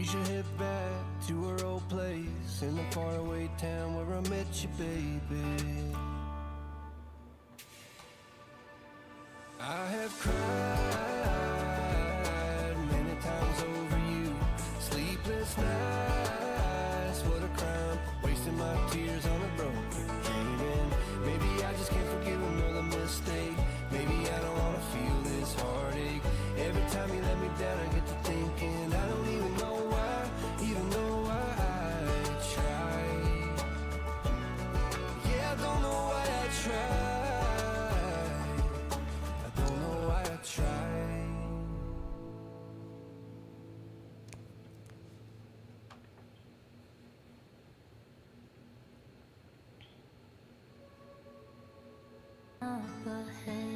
We should head back to our old place in the faraway town where I met you, baby. I have cried many times over you. Sleepless nights, what a crime. Wasting my tears on a broken dream. And maybe I just can't forgive another mistake. Maybe I don't wanna feel this heartache. Every time you let me down, I get to thinking I don't even know why, even though I tried. Yeah, I don't know why I tried. I don't know why I tried. Up ahead.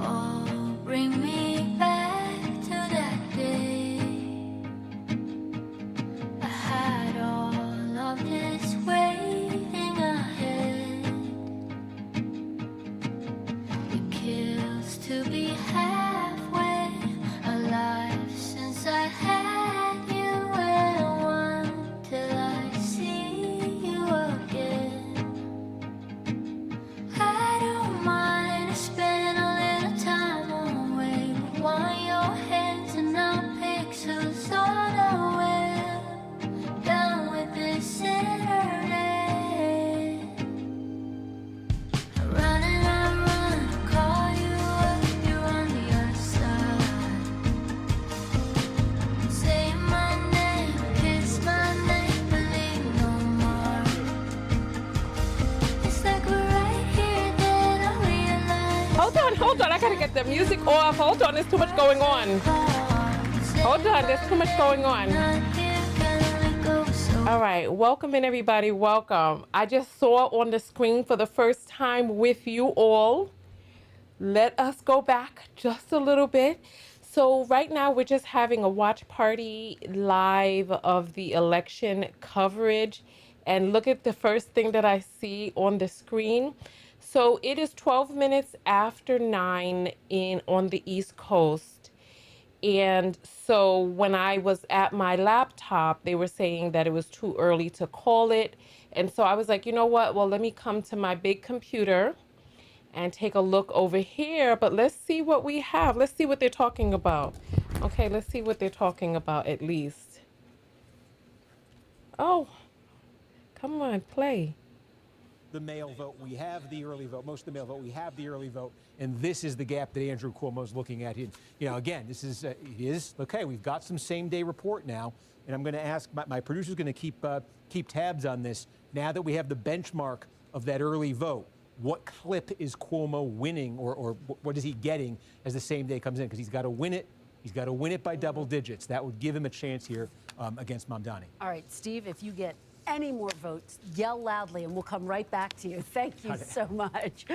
Oh, bring me back to that day. I had all of this waiting ahead. It kills to be halfway alive since I had you and one till I see you again. I don't mind spending a little time away. Want your hands and I'll pick who's on the web. Down with this internet. I run and I run, call you up, you're on the other side. Say my name, kiss my name, believe no more. It's like we're right here, then I realize. Hold on, I gotta get the music off. Hold on, there's too much going on. Hold on, there's too much going on. All right, welcome in everybody, welcome. I just saw on the screen for the first time with you all. Let us go back just a little bit. So right now we're just having a watch party live of the election coverage. And look at the first thing that I see on the screen. So it is 12 minutes after 9 on the East Coast. And so when I was at my laptop, they were saying that it was too early to call it. And so I was like, you know what? Well, let me come to my big computer and take a look over here. But let's see what we have. Let's see what they're talking about. Okay, let's see what they're talking about at least. Oh, come on, play. The mail vote. We have the early vote. Most of the mail vote. We have the early vote, and this is the gap that Andrew Cuomo is looking at. You know, again, this is it is okay. We've got some same-day report now, and I'm going to ask my producer's going to keep tabs on this. Now that we have the benchmark of that early vote, what clip is Cuomo winning, or what is he getting as the same day comes in? Because he's got to win it. He's got to win it by double digits. That would give him a chance here against Mamdani. All right, Steve, if you get any more votes, yell loudly and we'll come right back to you. Thank you so much.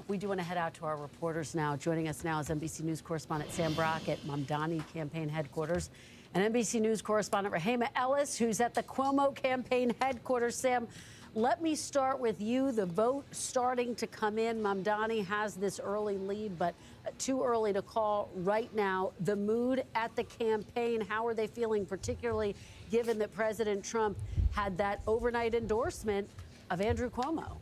We do want to head out to our reporters now. Joining us now is NBC News correspondent Sam Brock at Mamdani campaign headquarters and NBC News correspondent Rahema Ellis, who's at the Cuomo campaign headquarters. Sam, let me start with you. The vote starting to come in. Mamdani has this early lead, but too early to call right now. The mood at the campaign, how are they feeling, particularly given that President Trump had that overnight endorsement of Andrew Cuomo?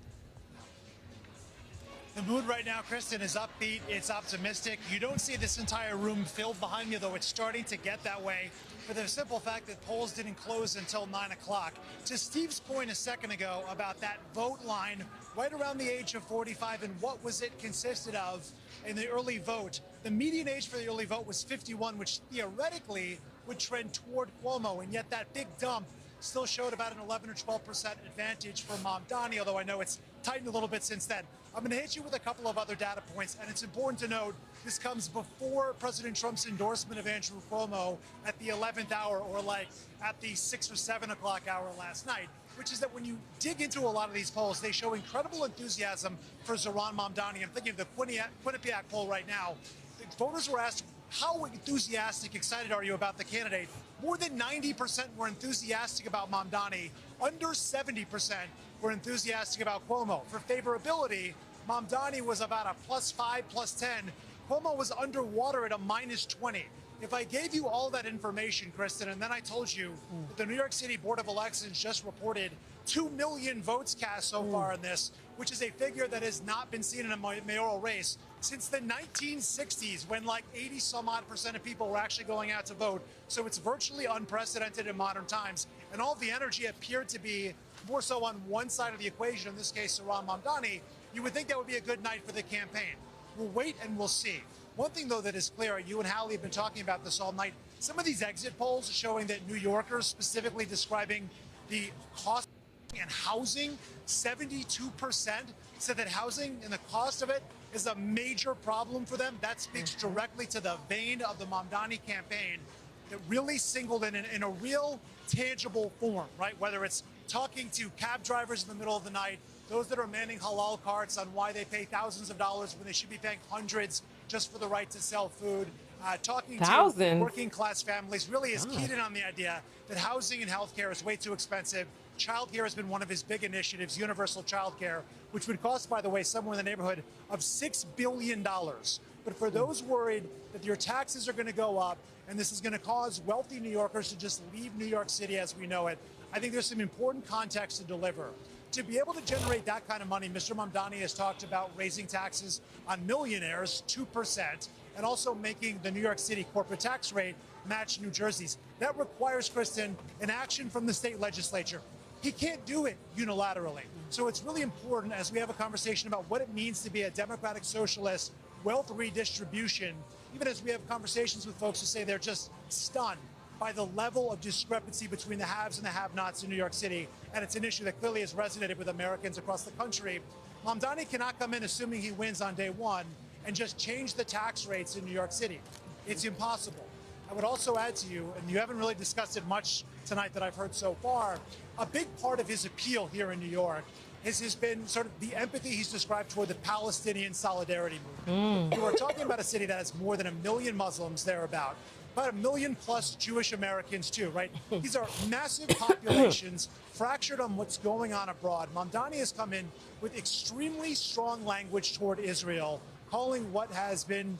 The mood right now, Kristen, is upbeat. It's optimistic. You don't see this entire room filled behind me, though it's starting to get that way for the simple fact that polls didn't close until 9 o'clock. To Steve's point a second ago about that vote line right around the age of 45 and what was it consisted of in the early vote, the median age for the early vote was 51, which theoretically would trend toward Cuomo, and yet that big dump still showed about an 11 or 12% advantage for Mamdani, although I know it's tightened a little bit since then. I'm going to hit you with a couple of other data points, and it's important to note this comes before President Trump's endorsement of Andrew Cuomo at the 11th hour, or like at the 6 or 7 o'clock hour last night, which is that when you dig into a lot of these polls, they show incredible enthusiasm for Zohran Mamdani. I'm thinking of the Quinnipiac poll right now. The voters were asked how enthusiastic, excited are you about the candidate? More than 90% were enthusiastic about Mamdani. Under 70% were enthusiastic about Cuomo. For favorability, Mamdani was about a +5, +10. Cuomo was underwater at a -20. If I gave you all that information, Kristen, and then I told you that the New York City Board of Elections just reported 2 million votes cast so far in this, which is a figure that has not been seen in a mayoral race since the 1960s, when like 80 some odd % of people were actually going out to vote. So it's virtually unprecedented in modern times. And all the energy appeared to be more so on one side of the equation, in this case, Saram Mamdani. You would think that would be a good night for the campaign. We'll wait and we'll see. One thing, though, that is clear, you and Hallie have been talking about this all night. Some of these exit polls showing that New Yorkers, specifically describing the cost and housing, 72% said that housing and the cost of it is a major problem for them. That speaks directly to the vein of the Mamdani campaign that really singled in a real tangible form, right? Whether it's talking to cab drivers in the middle of the night, those that are manning halal carts on why they pay thousands of dollars when they should be paying hundreds just for the right to sell food. Talking to working class families really is keyed in on the idea that housing and healthcare is way too expensive. Childcare has been one of his big initiatives, universal childcare, which would cost, by the way, somewhere in the neighborhood of $6 billion. But for those worried that your taxes are going to go up and this is going to cause wealthy New Yorkers to just leave New York City as we know it, I think there's some important context to deliver. To be able to generate that kind of money, Mr. Mamdani has talked about raising taxes on millionaires 2% and also making the New York City corporate tax rate match New Jersey's. That requires, Kristen, an action from the state legislature. He can't do it unilaterally. So it's really important as we have a conversation about what it means to be a democratic socialist, wealth redistribution, even as we have conversations with folks who say they're just stunned by the level of discrepancy between the haves and the have-nots in New York City. And it's an issue that clearly has resonated with Americans across the country. Mamdani cannot come in assuming he wins on day one and just change the tax rates in New York City. It's impossible. I would also add to you, and you haven't really discussed it much tonight that I've heard so far, a big part of his appeal here in New York has been sort of the empathy he's described toward the Palestinian solidarity movement. You are talking about a city that has more than 1 million Muslims thereabout, about 1 million plus Jewish Americans too, right? These are massive populations fractured on what's going on abroad. Mamdani has come in with extremely strong language toward Israel, calling what has been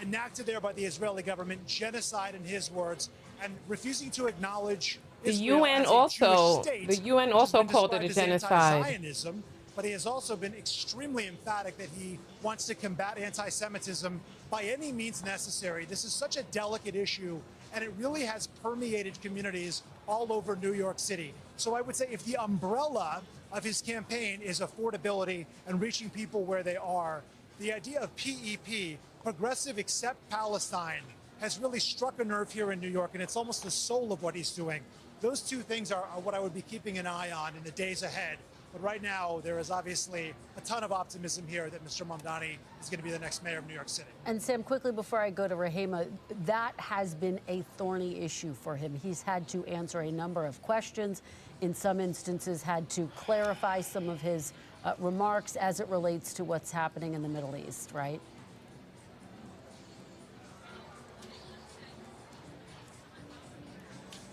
enacted there by the Israeli government genocide in his words, and refusing to acknowledge Israel as a Jewish state, the UN also called it a genocide. Anti-Zionism, but he has also been extremely emphatic that he wants to combat anti-Semitism by any means necessary. This is such a delicate issue, and it really has permeated communities all over New York City. So I would say if the umbrella of his campaign is affordability and reaching people where they are, the idea of PEP, Progressive Accept Palestine, has really struck a nerve here in New York, and it's almost the soul of what he's doing. Those two things are what I would be keeping an eye on in the days ahead. But right now, there is obviously a ton of optimism here that Mr. Mamdani is going to be the next mayor of New York City. And Sam, quickly before I go to Rahima, that has been a thorny issue for him. He's had to answer a number of questions, in some instances had to clarify some of his remarks as it relates to what's happening in the Middle East, right?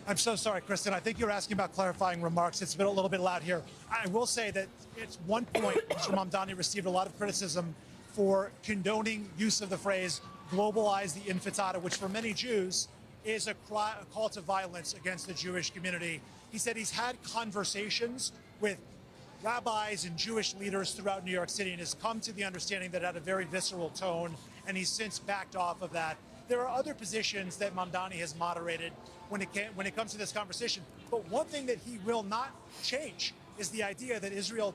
I'm so sorry, Kristen. I think you're asking about clarifying remarks. It's been a little bit loud here. I will say that at one point, Mr. Mamdani received a lot of criticism for condoning use of the phrase globalize the intifada, which for many Jews is a call to violence against the Jewish community. He said he's had conversations with rabbis and Jewish leaders throughout New York City and has come to the understanding that it had a very visceral tone, and he's since backed off of that. There are other positions that Mamdani has moderated when it comes to this conversation. But one thing that he will not change is the idea that Israel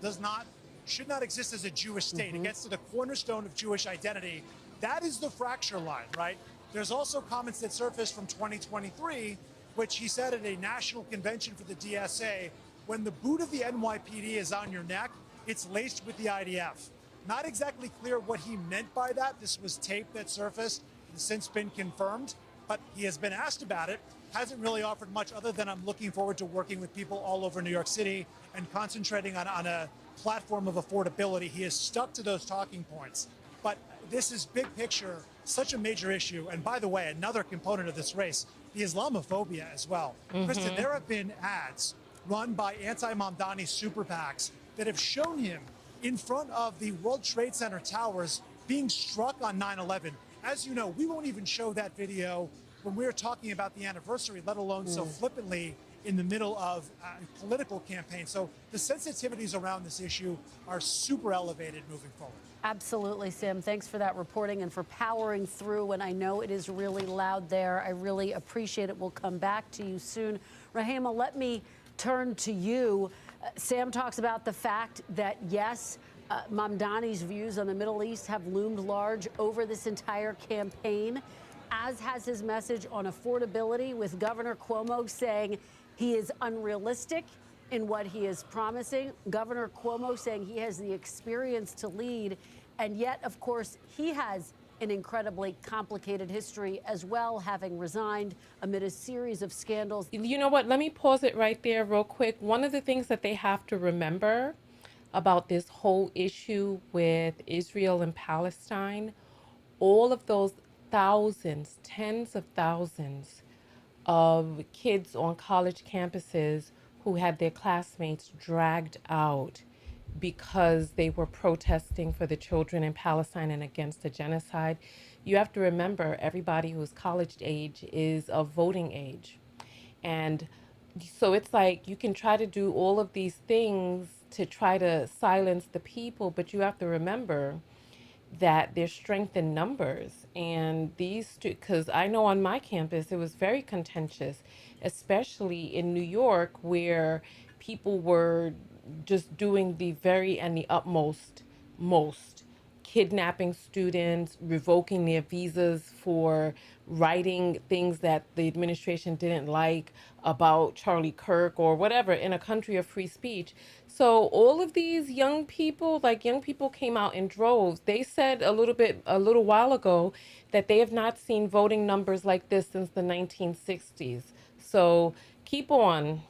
should not exist as a Jewish state. It gets to the cornerstone of Jewish identity. That is the fracture line, right? There's also comments that surfaced from 2023, which he said at a national convention for the DSA, when the boot of the NYPD is on your neck, it's laced with the IDF. Not exactly clear what he meant by that. This was tape that surfaced, has since been confirmed, but he has been asked about it. Hasn't really offered much other than I'm looking forward to working with people all over New York City and concentrating on a platform of affordability. He has stuck to those talking points. But this is big picture. such a major issue. And by the way, another component of this race, the Islamophobia as well. Kristen, there have been ads run by anti-Mamdani super PACs that have shown him in front of the World Trade Center towers being struck on 9/11. As you know, we won't even show that video when we're talking about the anniversary, let alone so flippantly in the middle of a political campaign. So the sensitivities around this issue are super elevated moving forward. Absolutely, Sam. Thanks for that reporting and for powering through. And I know it is really loud there. I really appreciate it. We'll come back to you soon. Rahima, let me turn to you. Sam talks about the fact that, yes, Mamdani's views on the Middle East have loomed large over this entire campaign, as has his message on affordability, with Governor Cuomo saying he is unrealistic in what he is promising. Governor Cuomo saying he has the experience to lead. And yet, of course, he has an incredibly complicated history as well, having resigned amid a series of scandals. You know what? Let me pause it right there real quick. One of the things that they have to remember about this whole issue with Israel and Palestine, all of those thousands, tens of thousands of kids on college campuses who had their classmates dragged out because they were protesting for the children in Palestine and against the genocide. You have to remember, everybody who's college age is of voting age. And so it's like you can try to do all of these things to try to silence the people, but you have to remember that there's strength in numbers. And these, because I know on my campus it was very contentious, especially in New York, where people were just doing the very and the utmost, kidnapping students, revoking their visas for writing things that the administration didn't like about Charlie Kirk or whatever, in a country of free speech. So all of these young people came out in droves. They said a little while ago that they have not seen voting numbers like this since the 1960s. So keep on.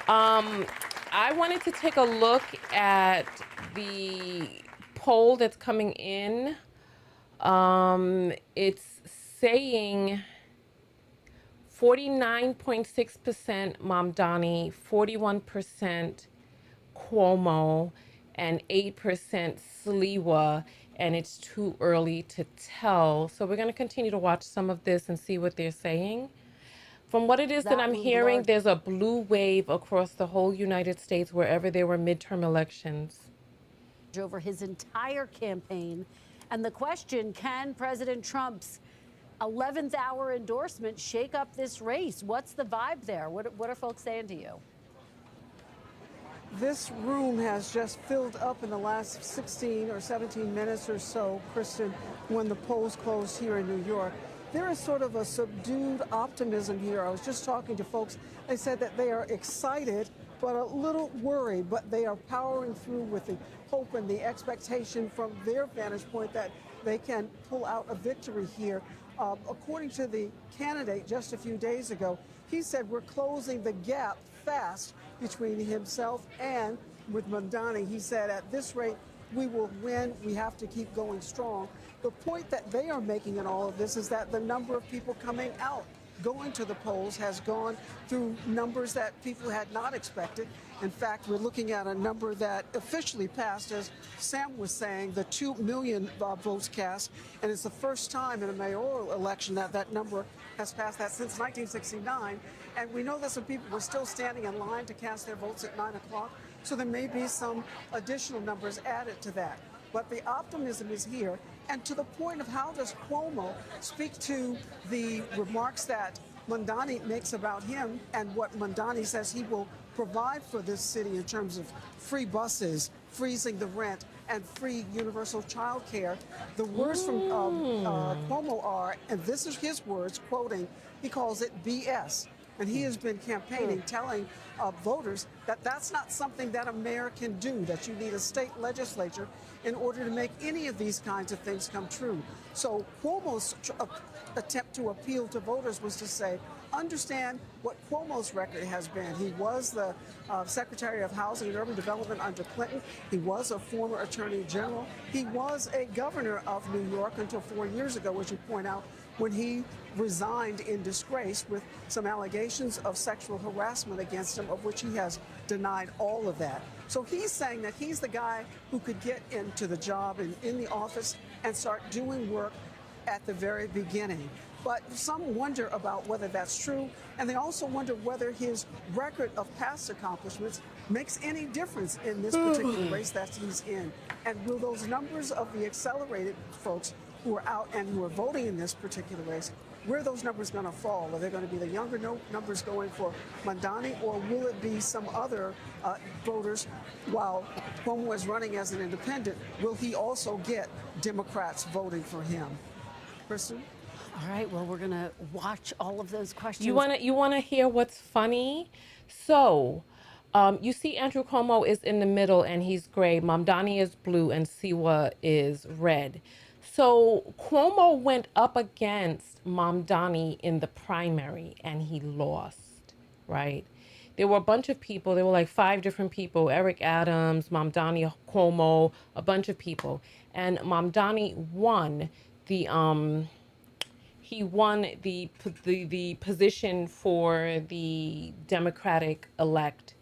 I wanted to take a look at the poll that's coming in. It's saying 49.6% Mamdani, 41% Cuomo, and 8% Sliwa, and it's too early to tell. So we're going to continue to watch some of this and see what they're saying. From what it is that I'm hearing, there's a blue wave across the whole United States wherever there were midterm elections. Over his entire campaign. And the question, can President Trump's 11th hour endorsement shake up this race? What's the vibe there? What are folks saying to you? This room has just filled up in the last 16 or 17 minutes or so, Kristen, when the polls closed here in New York. There is sort of a subdued optimism here. I was just talking to folks. They said that they are excited, but a little worried, but they are powering through with the hope and the expectation from their vantage point that they can pull out a victory here. According to the candidate just a few days ago, he said we're closing the gap fast between himself and with Mamdani. He said at this rate, we will win. We have to keep going strong. The point that they are making in all of this is that the number of people coming out, going to the polls, has gone through numbers that people had not expected. In fact, we're looking at a number that officially passed, as Sam was saying, the 2 million votes cast. And it's the first time in a mayoral election that that number has passed, that since 1969. And we know that some people were still standing in line to cast their votes at 9 o'clock. So there may be some additional numbers added to that. But the optimism is here. And to the point of how does Cuomo speak to the remarks that Mamdani makes about him and what Mamdani says he will provide for this city in terms of free buses, freezing the rent, and free universal child care. The words from Cuomo are, and this is his words, quoting, he calls it BS. And he has been campaigning, telling voters that that's not something that a mayor can do, that you need a state legislature in order to make any of these kinds of things come true. So Cuomo's attempt to appeal to voters was to say, understand what Cuomo's record has been. He was the Secretary of Housing and Urban Development under Clinton. He was a former Attorney General. He was a governor of New York until 4 years ago, as you point out, when he resigned in disgrace with some allegations of sexual harassment against him, of which he has denied all of that. So he's saying that he's the guy who could get into the job and in the office and start doing work at the very beginning. But some wonder about whether that's true, and they also wonder whether his record of past accomplishments makes any difference in this particular race that he's in. And will those numbers of the accelerated folks who are out and who are voting in this particular race, where are those numbers going to fall? Are they going to be the younger numbers going for Mamdani, or will it be some other voters while Cuomo is running as an independent? Will he also get Democrats voting for him? Kristen? All right, well, we're going to watch all of those questions. You wanna hear what's funny? So, you see Andrew Cuomo is in the middle and he's gray. Mamdani is blue and Siwa is red. So Cuomo went up against Mamdani in the primary and he lost, right? There were a bunch of people. There were like 5 different people: Eric Adams, Mamdani, Cuomo, a bunch of people. And Mamdani won the he won the position for the Democratic elect.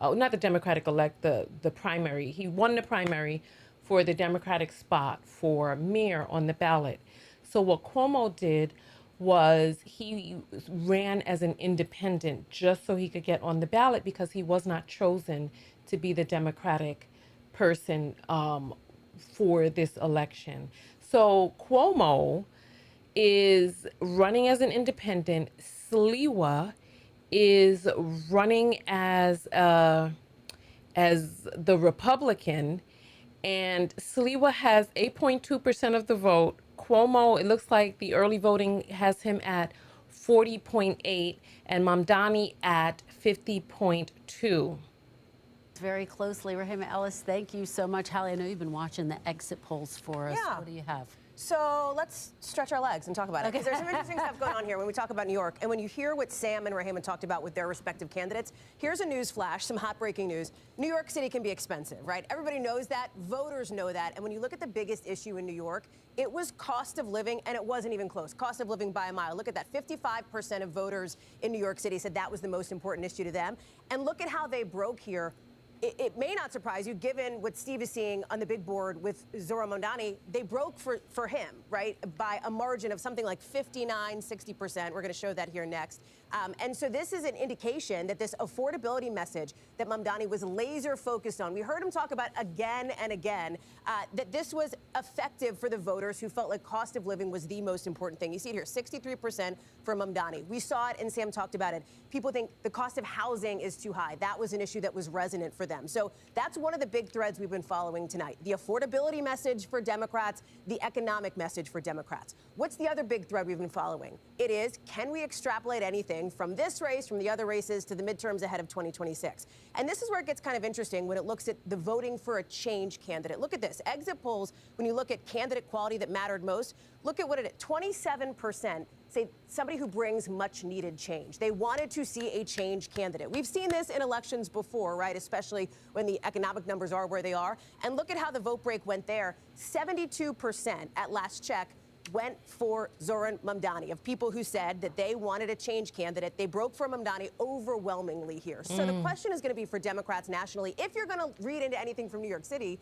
Oh, not the Democratic elect, the primary. He won the primary for the Democratic spot for mayor on the ballot. So what Cuomo did was he ran as an independent just so he could get on the ballot, because he was not chosen to be the Democratic person for this election. So Cuomo is running as an independent. Sliwa is running as the Republican, and Sliwa has 8.2% of the vote. Cuomo, it looks like the early voting has him at 40.8 and Mamdani at 50.2. Very closely, Rahima Ellis, thank you so much. Hallie, I know you've been watching the exit polls for us. Yeah. What do you have? So let's stretch our legs and talk about it, because there's some interesting stuff going on here when we talk about New York. And when you hear what Sam and Rahima talked about with their respective candidates, here's a news flash, some hot breaking news. New York City can be expensive, right? Everybody knows that. Voters know that. And when you look at the biggest issue in New York, it was cost of living, and it wasn't even close. Cost of living by a mile. Look at that. 55% of voters in New York City said that was the most important issue to them. And look at how they broke here. It may not surprise you, given what Steve is seeing on the big board with Zohran Mamdani. They broke for him, right, by a margin of something like 59, 60%. We're going to show that here next. And so this is an indication that this affordability message that Mamdani was laser focused on, we heard him talk about again and again, that this was effective for the voters who felt like cost of living was the most important thing. You see it here, 63% for Mamdani. We saw it, and Sam talked about it. People think the cost of housing is too high. That was an issue that was resonant for them. So that's one of the big threads we've been following tonight. The affordability message for Democrats, the economic message for Democrats. What's the other big thread we've been following? It is, can we extrapolate anything from this race, from the other races, to the midterms ahead of 2026? And this is where it gets kind of interesting when it looks at the voting for a change candidate. Look at this. Exit polls, when you look at candidate quality that mattered most, look at what it is. 27% say somebody who brings much needed change. They wanted to see a change candidate. We've seen this in elections before, right? Especially when the economic numbers are where they are. And look at how the vote break went there. 72% at last check went for Zohran Mamdani, of people who said that they wanted a change candidate. They broke for Mamdani overwhelmingly here. So the question is going to be for Democrats nationally, if you're going to read into anything from New York City,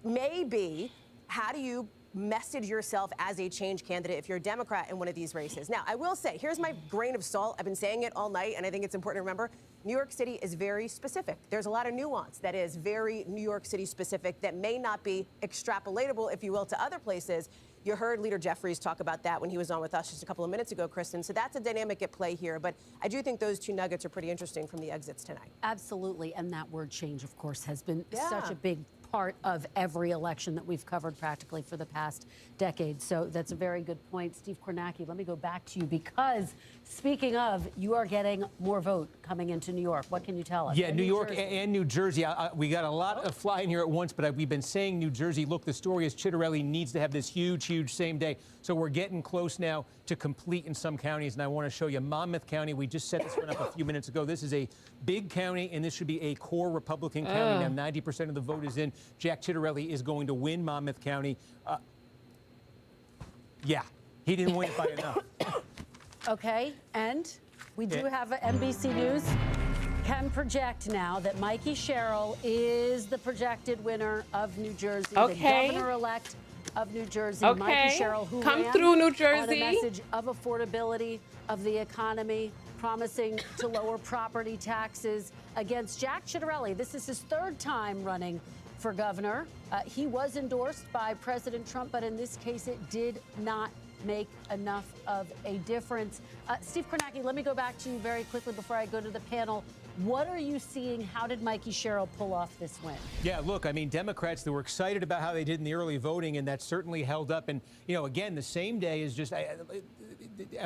maybe how do you message yourself as a change candidate if you're a Democrat in one of these races? Now, I will say, here's my grain of salt. I've been saying it all night, and I think it's important to remember. New York City is very specific. There's a lot of nuance that is very New York City specific that may not be extrapolatable, if you will, to other places. You heard Leader Jeffries talk about that when he was on with us just a couple of minutes ago, Kristen. So that's a dynamic at play here. But I do think those two nuggets are pretty interesting from the exits tonight. Absolutely. And that word change, of course, has been such a big part of every election that we've covered practically for the past decade. So that's a very good point. Steve Kornacki, let me go back to you because speaking of, you are getting more vote coming into New York. What can you tell us? Yeah, New York and New Jersey. We got a lot of flying here at once, but we've been saying New Jersey. Look, the story is Chitterelli needs to have this huge same day. So we're getting close now to complete in some counties, and I want to show you Monmouth County. We just set this one up a few minutes ago. This is a big county, and this should be a core Republican county. Now, 90% of the vote is in. Jack Chitterelli is going to win Monmouth County. Yeah, he didn't win it by enough. Okay, and we do have NBC News can project now that Mikey Sherrill is the projected winner of New Jersey, the governor-elect of New Jersey. Mikey Sherrill, who come ran through New on a Jersey. message of affordability of the economy, promising to lower property taxes against Jack Chitterelli. This is his third time running for governor. He was endorsed by President Trump, but in this case, it did not make enough of a difference. Steve Kornacki, let me go back to you very quickly before I go to the panel. What are you seeing? How did Mikey Sherrill pull off this win? Yeah, look, I mean, Democrats, they were excited about how they did in the early voting, and that certainly held up. And, you know, again, the same day is just, I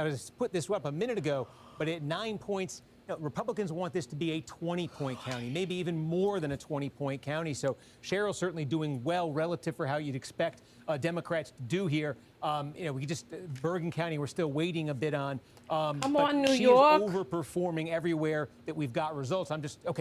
was put this up a minute ago, but at 9 points, Republicans want this to be a 20-point county, maybe even more than a 20-point county. So Sherrill certainly doing well relative for how you'd expect Democrats to do here. You know, we just Bergen County, we're still waiting a bit on. Come on, New she York. is overperforming everywhere that we've got results.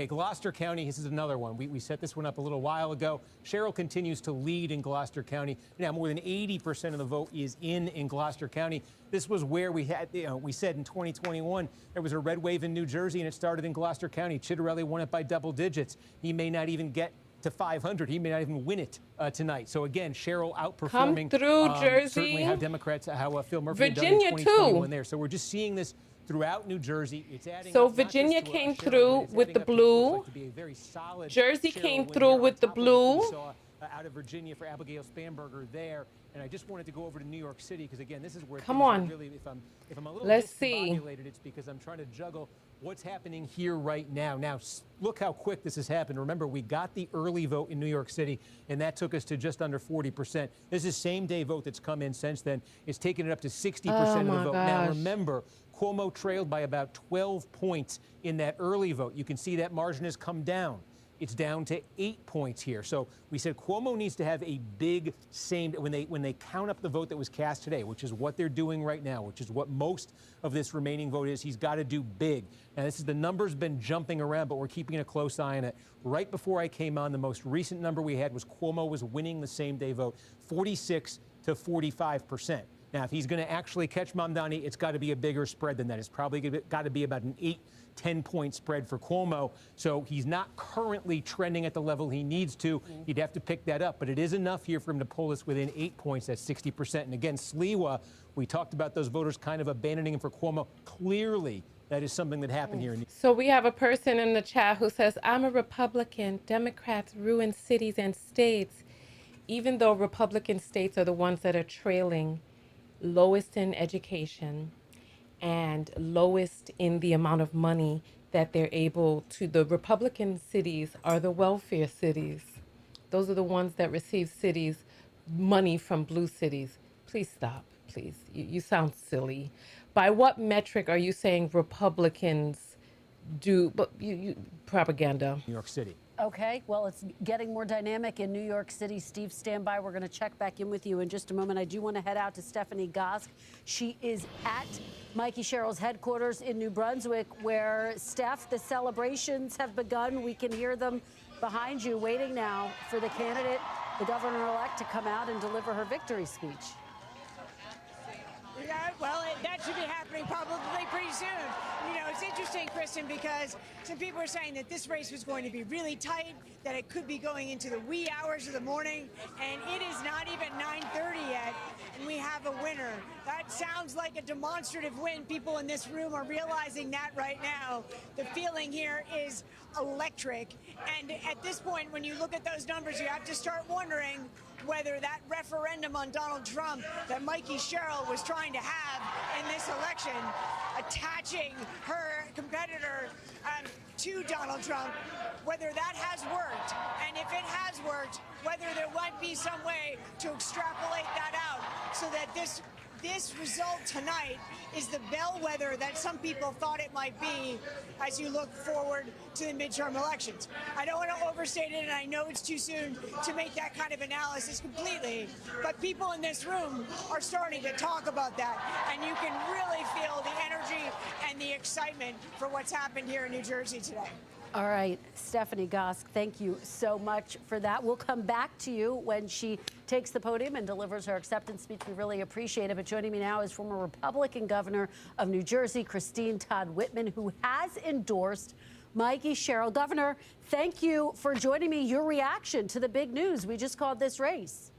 Gloucester County, this is another one. We set this one up a little while ago. Sherrill continues to lead in Gloucester County. Now, more than 80% of the vote is in Gloucester County. This was where we had, we said in 2021, there was a red wave in New Jersey, and it started in Gloucester County. Chitterelli won it by double digits. He may not even get to 500. He may not even win it tonight. So again, Sherrill outperforming. Come through, Jersey. Certainly how Democrats, how Phil Murphy Virginia done in 2021 too. there. So we're just seeing this throughout New Jersey. It's adding So up, not Virginia just to, came Sherrill, through it's with adding the up to what looks blue. like to be a very solid Jersey Sherrill came win through here with on the top of what we blue. saw out of Virginia for Abigail Spanberger there. And I just wanted to go over to New York City because again, this is where Come things are on. really, if I'm a little Let's see. discombobulated, it's because I'm trying to juggle what's happening here right now. Now, look how quick this has happened. Remember, we got the early vote in New York City, and that took us to just under 40%. This is same-day vote that's come in since then. It's taken it up to 60% of the vote. Now, remember, Cuomo trailed by about 12 points in that early vote. You can see that margin has come down. It's down to 8 points here. So we said Cuomo needs to have a big when they count up the vote that was cast today, which is what they're doing right now, which is what most of this remaining vote is. He's got to do big. Now, the number's been jumping around, but we're keeping a close eye on it. Right before I came on, the most recent number we had was Cuomo was winning the same-day vote, 46 to 45%. Now, if he's going to actually catch Mamdani, it's got to be a bigger spread than that. It's probably got to be about an 8-10-point spread for Cuomo. So he's not currently trending at the level he needs to. He'd have to pick that up. But it is enough here for him to pull us within 8 points. That's 60%. And again, Sliwa, we talked about those voters kind of abandoning him for Cuomo. Clearly, that is something that happened here. So we have a person in the chat who says, I'm a Republican. Democrats ruin cities and states, even though Republican states are the ones that are trailing lowest in education and lowest in the amount of money that they're able to. The Republican cities are the welfare cities. Those are the ones that receive cities money from blue cities. Please stop, please. You sound silly. By what metric are you saying Republicans do propaganda? New York City. Okay, well, it's getting more dynamic in New York City. Steve, stand by. We're going to check back in with you in just a moment. I do want to head out to Stephanie Gosk. She is at Mikey Sherrill's headquarters in New Brunswick, where, Steph, the celebrations have begun. We can hear them behind you, waiting now for the candidate, the governor-elect, to come out and deliver her victory speech. Yeah, well, that should be happening probably pretty soon. You know, it's interesting, Kristen, because some people are saying that this race was going to be really tight, that it could be going into the wee hours of the morning, and it is not even 9:30 yet, and we have a winner. That sounds like a demonstrative win. People in this room are realizing that right now. The feeling here is electric, and at this point, when you look at those numbers, you have to start wondering whether that referendum on Donald Trump that Mikey Sherrill was trying to have in this this election, attaching her competitor to Donald Trump, whether that has worked, and if it has worked, whether there might be some way to extrapolate that out so that this result tonight is the bellwether that some people thought it might be as you look forward to the midterm elections. I don't want to overstate it, and I know it's too soon to make that kind of analysis completely, but people in this room are starting to talk about that, and you can really feel the energy and the excitement for what's happened here in New Jersey today. All right, Stephanie Gosk, thank you so much for that. We'll come back to you when she takes the podium and delivers her acceptance speech. We really appreciate it. But joining me now is former Republican governor of New Jersey, Christine Todd Whitman, who has endorsed Mikey Sherrill. Governor, thank you for joining me. Your reaction to the big news we just called this race.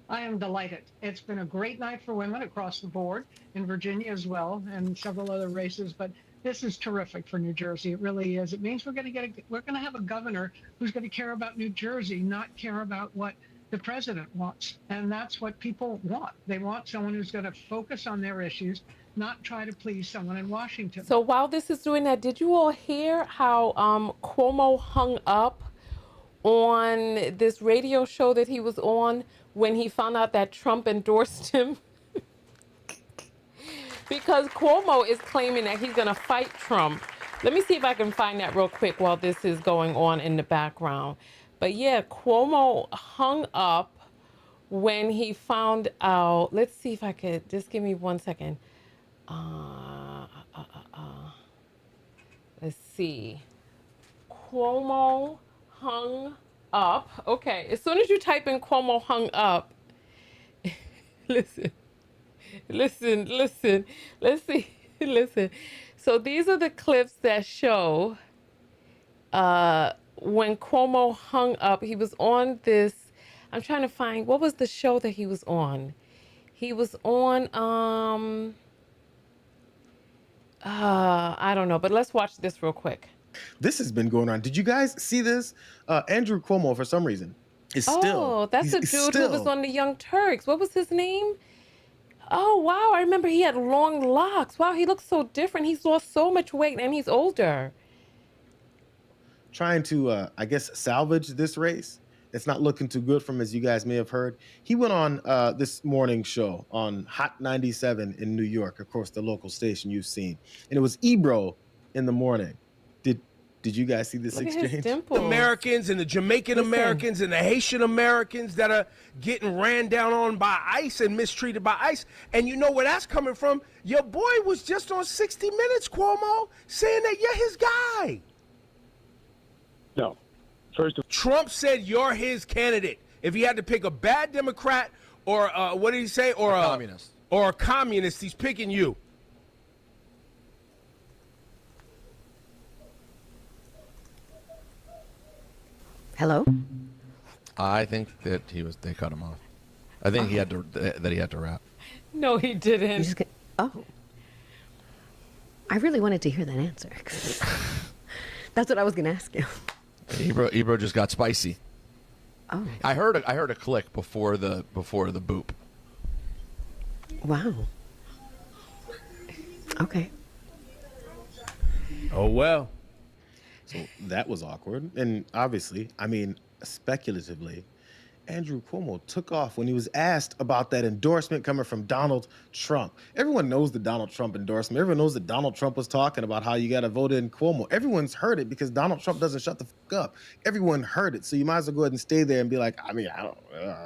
I am delighted. It's been a great night for women across the board, in Virginia as well, and several other races. But this is terrific for New Jersey. It really is. It means we're going to have a governor who's going to care about New Jersey, not care about what the president wants. And that's what people want. They want someone who's going to focus on their issues, not try to please someone in Washington. So while this is doing that, did you all hear how Cuomo hung up on this radio show that he was on when he found out that Trump endorsed him? Because Cuomo is claiming that he's going to fight Trump. Let me see if I can find that real quick while this is going on in the background. But yeah, Cuomo hung up when he found out. Let's see if I could, just give me 1 second. Let's see. Cuomo hung up. Okay, as soon as you type in Cuomo hung up, listen. Let's see. Listen. So these are the clips that show when Cuomo hung up. He was on this. I'm trying to find, what was the show that he was on? He was on, I don't know, but let's watch this real quick. This has been going on. Did you guys see this? Andrew Cuomo, for some reason, is still. Oh, that's a dude who was on the Young Turks. What was his name? Oh, wow. I remember he had long locks. Wow, he looks so different. He's lost so much weight and he's older. Trying to, I guess, salvage this race. It's not looking too good from, as you guys may have heard. He went on this morning show on Hot 97 in New York, of course, the local station you've seen. And it was Ebro in the morning. Did you guys see this exchange? The Americans and the Jamaican Americans and the Haitian Americans that are getting ran down on by ICE and mistreated by ICE. And you know where that's coming from? Your boy was just on 60 Minutes, Cuomo, saying that you're his guy. No. Trump said you're his candidate. If he had to pick a bad Democrat or what did he say? Or a communist. Or a communist, he's picking you. Hello? I think that they cut him off. I think he had to rap. No, he didn't. Oh. I really wanted to hear that answer. That's what I was going to ask you. Ebro just got spicy. Oh. I heard a click before the boop. Wow. Okay. Oh, well. So that was awkward. And obviously, I mean, speculatively, Andrew Cuomo took off when he was asked about that endorsement coming from Donald Trump. Everyone knows the Donald Trump endorsement. Everyone knows that Donald Trump was talking about how you got to vote in Cuomo. Everyone's heard it because Donald Trump doesn't shut the fuck up. Everyone heard it. So you might as well go ahead and stay there and be like, I mean, I don't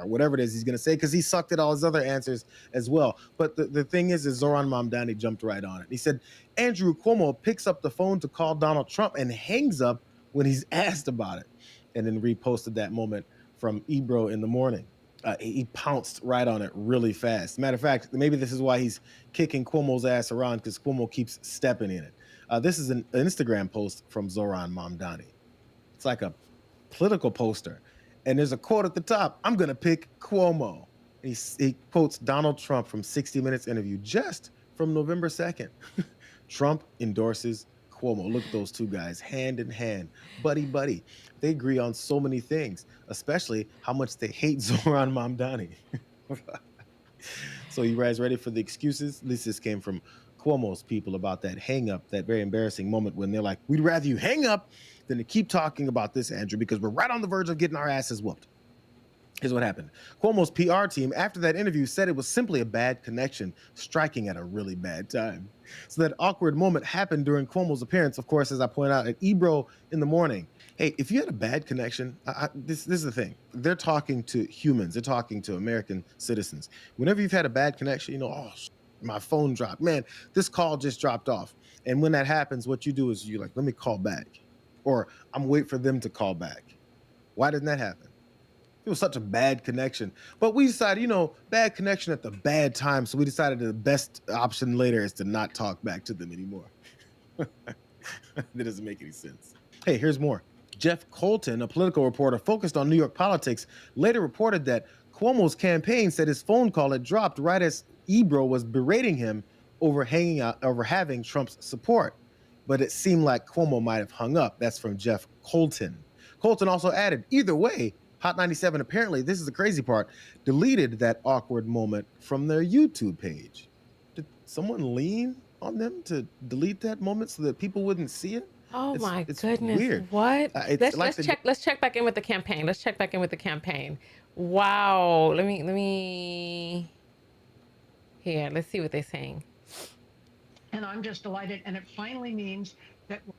whatever it is he's going to say, because he sucked at all his other answers as well. But the thing is Zoran Mamdani jumped right on it. He said, Andrew Cuomo picks up the phone to call Donald Trump and hangs up when he's asked about it, and then reposted that moment from Ebro in the morning. He pounced right on it really fast. Matter of fact, maybe this is why he's kicking Cuomo's ass around, because Cuomo keeps stepping in it. This is an Instagram post from Zoran Mamdani. It's like a political poster. And there's a quote at the top, I'm going to pick Cuomo. He quotes Donald Trump from 60 Minutes interview just from November 2nd. Trump endorses Cuomo. Look at those two guys, hand in hand, buddy, buddy. They agree on so many things, especially how much they hate Zoran Mamdani. So you guys ready for the excuses? At least this came from Cuomo's people about that hang up, that very embarrassing moment when they're like, we'd rather you hang up than to keep talking about this, Andrew, because we're right on the verge of getting our asses whooped. Here's what happened. Cuomo's PR team, after that interview, said it was simply a bad connection, striking at a really bad time. So that awkward moment happened during Cuomo's appearance, of course, as I point out, at Ebro in the morning. Hey, if you had a bad connection, this is the thing. They're talking to humans. They're talking to American citizens. Whenever you've had a bad connection, you know, oh, my phone dropped. Man, this call just dropped off. And when that happens, what you do is you're like, let me call back. Or I'm waiting for them to call back. Why didn't that happen? It was such a bad connection. But we decided, you know, bad connection at the bad time. So we decided the best option later is to not talk back to them anymore. That doesn't make any sense. Hey, here's more. Jeff Colton, a political reporter focused on New York politics, later reported that Cuomo's campaign said his phone call had dropped right as Ebro was berating him over having Trump's support. But it seemed like Cuomo might have hung up. That's from Jeff Colton. Colton also added, either way, Hot 97 apparently, this is the crazy part, deleted that awkward moment from their YouTube page. Did someone lean on them to delete that moment so that people wouldn't see it? Oh my it's goodness! Weird. What? It's Let's check back in with the campaign. Let's check back in with the campaign. Wow. Let me. Here. Let's see what they're saying. And I'm just delighted, and it finally means that we're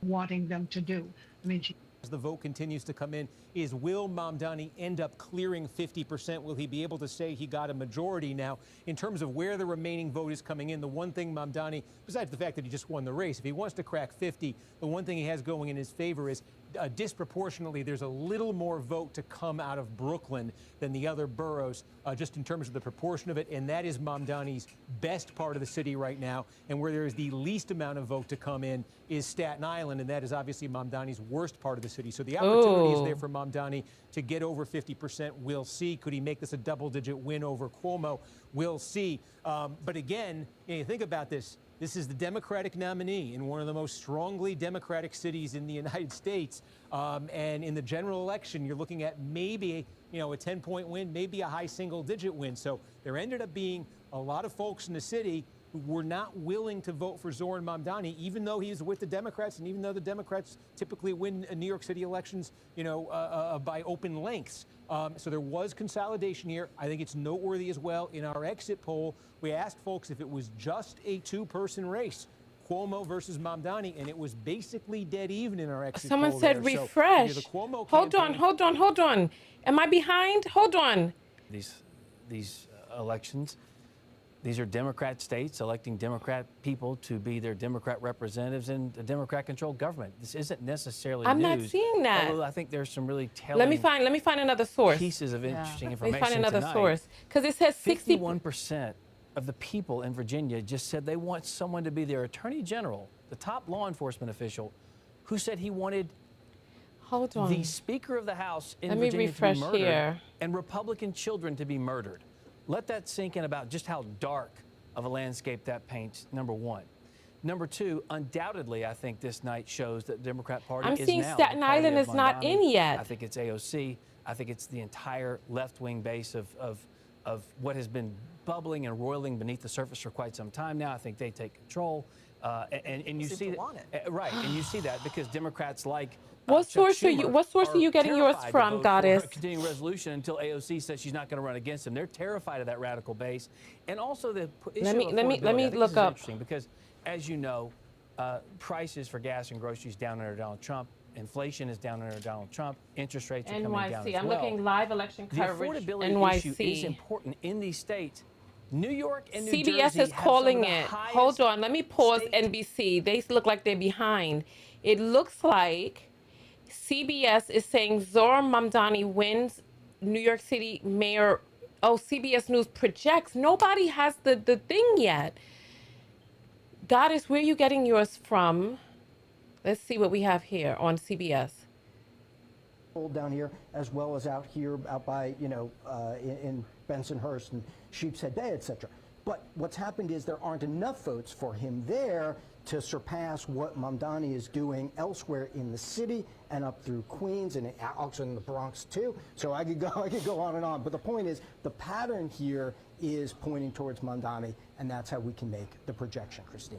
wanting them to do. I mean, as the vote continues to come in, is will Mamdani end up clearing 50%? Will he be able to say he got a majority? Now, in terms of where the remaining vote is coming in, the one thing Mamdani, besides the fact that he just won the race, if he wants to crack 50, the one thing he has going in his favor is disproportionately, there's a little more vote to come out of Brooklyn than the other boroughs, just in terms of the proportion of it. And that is Mamdani's best part of the city right now. And where there is the least amount of vote to come in is Staten Island. And that is obviously Mamdani's worst part of the city. So the opportunity is there for Mamdani to get over 50%. We'll see. Could he make this a double-digit win over Cuomo? We'll see. But again, you think about this. This is the Democratic nominee in one of the most strongly Democratic cities in the United States. And in the general election, you're looking at maybe, a 10-point win, maybe a high single-digit win. So there ended up being a lot of folks in the city who were not willing to vote for Zoran Mamdani, even though he's with the Democrats, and even though the Democrats typically win New York City elections, by open lengths. So there was consolidation here. I think it's noteworthy as well. In our exit poll, we asked folks if it was just a two-person race, Cuomo versus Mamdani, and it was basically dead even in our exit poll. Someone said there. refresh. So, the Cuomo hold campaign... on. Am I behind? Hold on. These elections, these are Democrat states electing Democrat people to be their Democrat representatives in a Democrat-controlled government. This isn't necessarily I'm news. not seeing that. Although I think there's some really telling. Let me find another source. Pieces of interesting information. Let me find another tonight. source because it says 61% of the people in Virginia just said they want someone to be their attorney general, the top law enforcement official, who said he wanted. Hold on. The Speaker of the House in Let me Virginia refresh to be murdered here. and Republican children to be murdered. Let that sink in about just how dark of a landscape that paints, number one. Number two, undoubtedly, I think this night shows that the Democrat Party I'm is seeing now Staten the party Island of is not Mamdani. in yet. I think it's AOC. I think it's the entire left-wing base of what has been bubbling and roiling beneath the surface for quite some time now. I think they take control. And you see that, right, and you see that because Democrats like What source are you getting yours terrified to from, vote for Goddess? a continuing resolution until AOC says she's not going to run against them. They're terrified of that radical base, and also the issue Let me of affordability. I think look this is up. interesting because, as you know, prices for gas and groceries down under Donald Trump. Inflation is down under Donald Trump. Interest rates are coming down as I'm well. looking live election coverage. The affordability NYC issue is important in these states. New York and New CBS Jersey is have calling some of the it. highest Hold on, let me pause NBC. They look like they're behind. It looks like CBS is saying Zoran Mamdani wins New York City mayor. Oh, CBS News projects. Nobody has the thing yet. Goddess, where are you getting yours from? Let's see what we have here on CBS. Down here, as well as out here, out by, in Bensonhurst and Sheepshead Bay, etc. But what's happened is there aren't enough votes for him there to surpass what Mamdani is doing elsewhere in the city and up through Queens and also in the Bronx too. So I could go on and on. But the point is, the pattern here is pointing towards Mamdani, and that's how we can make the projection, Christine.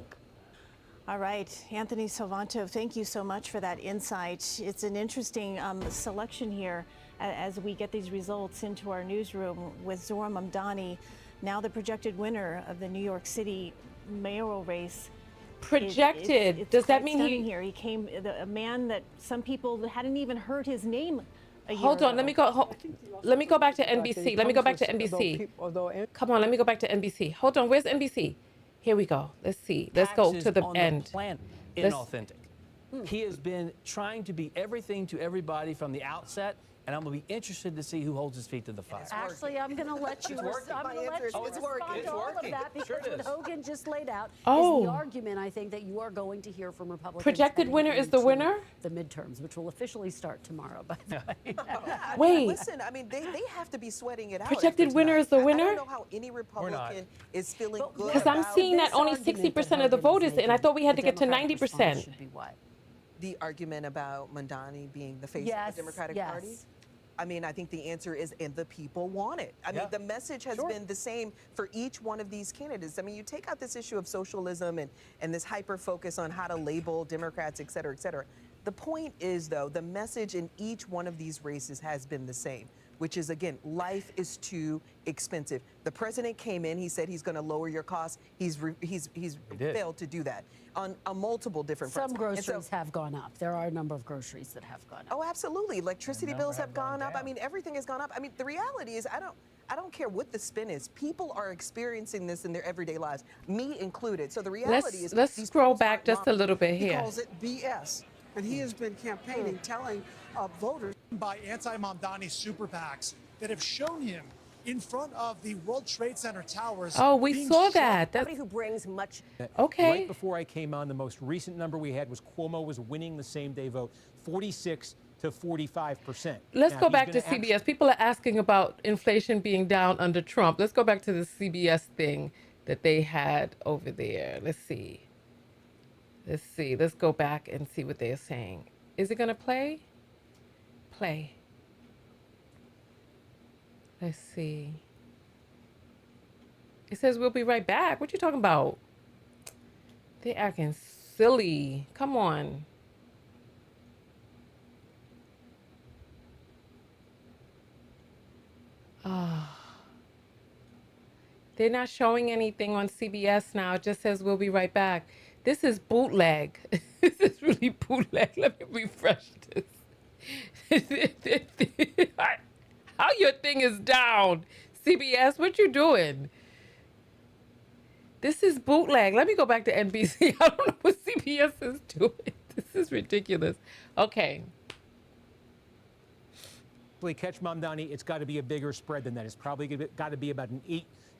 All right, Anthony Salvanto, thank you so much for that insight. It's an interesting selection here as we get these results into our newsroom with Zohran Mamdani, now the projected winner of the New York City mayoral race. Projected. Does that mean he here? He came, a man that some people hadn't even heard his name a year Hold on, ago. let me go. Let me go back to NBC. Let me go back to NBC. Come on, let me go back to NBC. Hold on, where's NBC? Here we go. Let's see. Let's go to the on end. The planet, Let's- inauthentic. He has been trying to be everything to everybody from the outset, and I'm going to be interested to see who holds his feet to the fire. Actually, I'm going to let you. It's working. I'm going to let you It's respond working. to all of working. that because Sure it what is. Hogan just laid out is Oh. the argument I think that you are going to hear from Republicans. Projected heading winner is the into winner? The midterms, which will officially start tomorrow. By the way. Wait. Listen, I mean, they have to be sweating it out. Projected after winner tonight. is the I winner? don't know how any Republican is feeling good Because I'm about seeing that this only argument 60% of the vote is, and I thought we had to get to 90%. Should be what? the argument about Mamdani being the face Yes, of the Democratic yes. Party? I mean, I think the answer is, and the people want it. I mean, the message has been the same for each one of these candidates. I mean, you take out this issue of socialism and this hyper focus on how to label Democrats, et cetera, et cetera. The point is, though, the message in each one of these races has been the same, which is, again, life is too expensive. The president came in, he said he's going to lower your costs. He's failed to do that on multiple different fronts. Some groceries have gone up. There are a number of groceries that have gone up. Oh, absolutely. Electricity bills have gone up. I mean, everything has gone up. I mean, the reality is, I don't care what the spin is. People are experiencing this in their everyday lives, me included. So the reality is, let's scroll back just a little bit He here. calls it BS. And he has been campaigning, telling voters. By anti-Mamdani super PACs that have shown him in front of the World Trade Center towers. Oh, we being saw shot. that. Somebody who brings much. Okay. Right before I came on, the most recent number we had was Cuomo was winning the same day vote, 46 to 45%. Let's Now, go he's back to gonna CBS. People are asking about inflation being down under Trump. Let's go back to the CBS thing that they had over there. Let's see. Let's go back and see what they're saying. Is it going to play? Play. Let's see. It says we'll be right back. What you talking about? They're acting silly. Come on. They're not showing anything on CBS now. It just says we'll be right back. This is bootleg. This is really bootleg. Let me refresh this. How your thing is down? CBS, what you doing? This is bootleg. Let me go back to NBC. I don't know what CBS is doing. This is ridiculous. Okay. catch Mamdani, it's got to be a bigger spread than that. It's probably got to be about an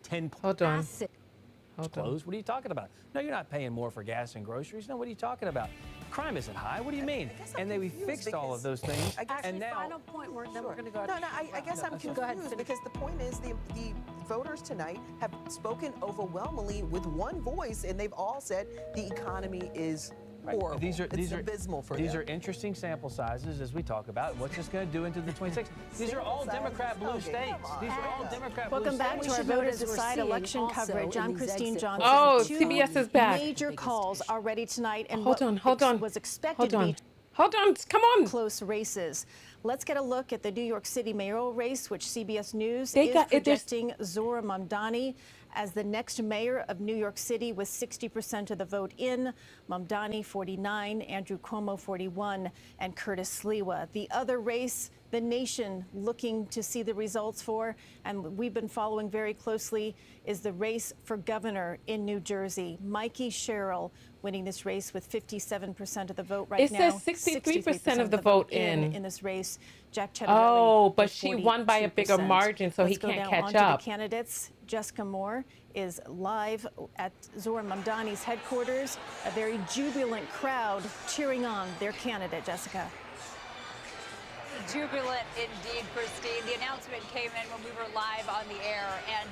8-10. Hold on. Close. What are you talking about? No, you're not paying more for gas and groceries. No, what are you talking about? Crime isn't high. What do you mean? And then we fixed all of those things. Actually, and now, final point, then we're going to go. No, I guess I'm confused because the point is the voters tonight have spoken overwhelmingly with one voice, and they've all said the economy is horrible. These are abysmal for these them. are interesting sample sizes as we talk about what's this going to do into the 26th. These are all Democrat blue states. These are all Democrat blue Welcome back states. to our Voters Decide election coverage. I'm Christine Johnson. Oh, Two CBS is back. Major calls already tonight, and Hold on. was expected to be Hold on, come on. Close races. Let's get a look at the New York City mayoral race, which CBS News They is got- it- projecting Zohran Mamdani as the next mayor of New York City with 60% of the vote in, Mamdani 49, Andrew Cuomo 41, and Curtis Sliwa. The other race, the nation looking to see the results for, and we've been following very closely, is the race for governor in New Jersey. Mikey Sherrill winning this race with 57% of the vote right It now. says 63% of the vote in this race. Jack Chettarelli. Oh, but with she won by a bigger 42%. margin, so he Let's go can't now catch on to up. the candidates. Jessica Moore is live at Zohran Mamdani's headquarters. A very jubilant crowd cheering on their candidate. Jessica. Jubilant indeed, Christine. The announcement came in when we were live on the air, and